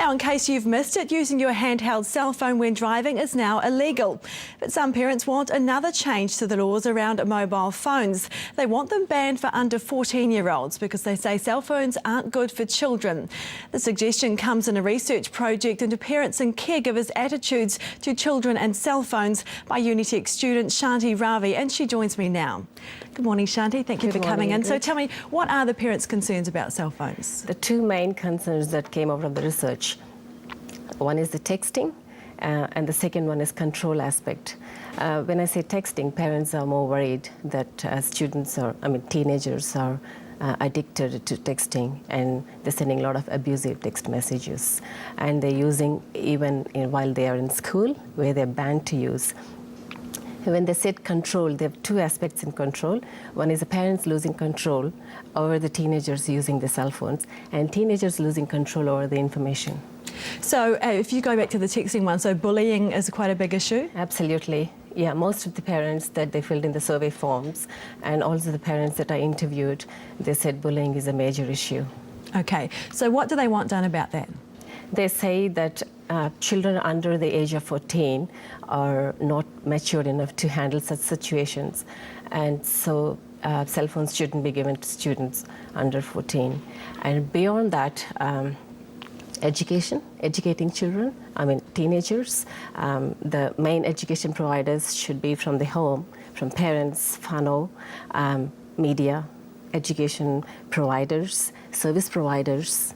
Now, in case you've missed it, using your handheld cell phone when driving is now illegal. But some parents want another change to the laws around mobile phones. They want them banned for under 14-year-olds because they say cell phones aren't good for children. The suggestion comes in a research project into parents and caregivers' attitudes to children and cell phones by Unitec student Shanti, and she joins me now. Good morning, Shanti. Thank you for coming in. So tell me, what are the parents' concerns about cell phones? The two main concerns that came out of the research, one is the texting and the second one is control aspect. When I say texting, parents are more worried that teenagers are addicted to texting, and they're sending a lot of abusive text messages, and they're using even while they are in school where they're banned to use. When they said control, there are two aspects in control. One is the parents losing control over the teenagers using the cell phones, and teenagers losing control over the information. So if you go back to the texting one, so bullying is quite a big issue? Absolutely. Yeah, most of the parents that they filled in the survey forms, and also the parents that I interviewed, they said bullying is a major issue. Okay, so what do they want done about that? They say that children under the age of 14 are not mature enough to handle such situations, and so cell phones shouldn't be given to students under 14. And beyond that, educating children, teenagers. The main education providers should be from the home, from parents, whānau, media, education providers, service providers.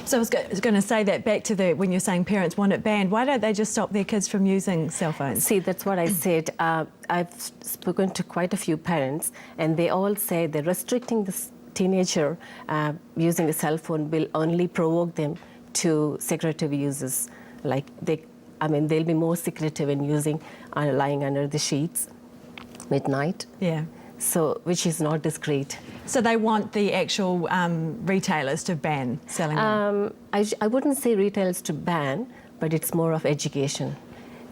So I was going to say that back to when you're saying parents want it banned, why don't they just stop their kids from using cell phones? See, that's what I said. I've spoken to quite a few parents, and they all say that restricting the teenager using a cell phone will only provoke them to secretive uses. Like they'll be more secretive in using, lying under the sheets midnight. Yeah. So, which is not discreet. So they want the actual retailers to ban selling them? I wouldn't say retailers to ban, but it's more of education.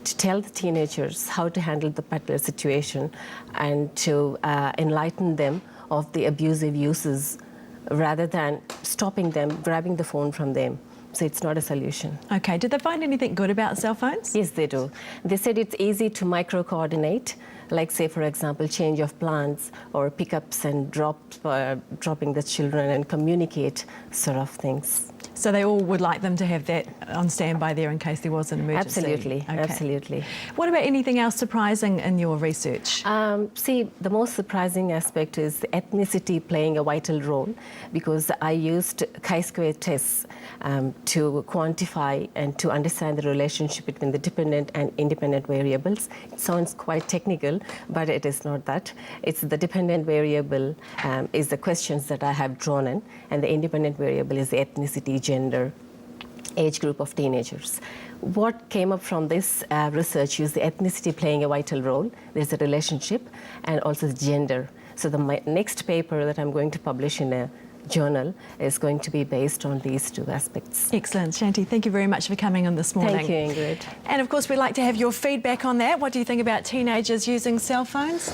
To tell the teenagers how to handle the particular situation and to enlighten them of the abusive uses rather than stopping them, grabbing the phone from them. So it's not a solution. Okay, did they find anything good about cell phones? Yes, they do. They said it's easy to micro-coordinate, like say, for example, change of plans or pickups and dropping the children and communicate sort of things. So they all would like them to have that on standby there in case there was an emergency? Absolutely, okay. Absolutely. What about anything else surprising in your research? See, the most surprising aspect is ethnicity playing a vital role, because I used chi-square tests to quantify and to understand the relationship between the dependent and independent variables. It sounds quite technical, but it is not that. It's the dependent variable is the questions that I have drawn in, and the independent variable is the ethnicity, gender, age group of teenagers. What came up from this research is the ethnicity playing a vital role. There's a relationship, and also the gender. So my next paper that I'm going to publish in a journal is going to be based on these two aspects. Excellent. Shanti, thank you very much for coming on this morning. Thank you, Ingrid. And of course, we'd like to have your feedback on that. What do you think about teenagers using cell phones?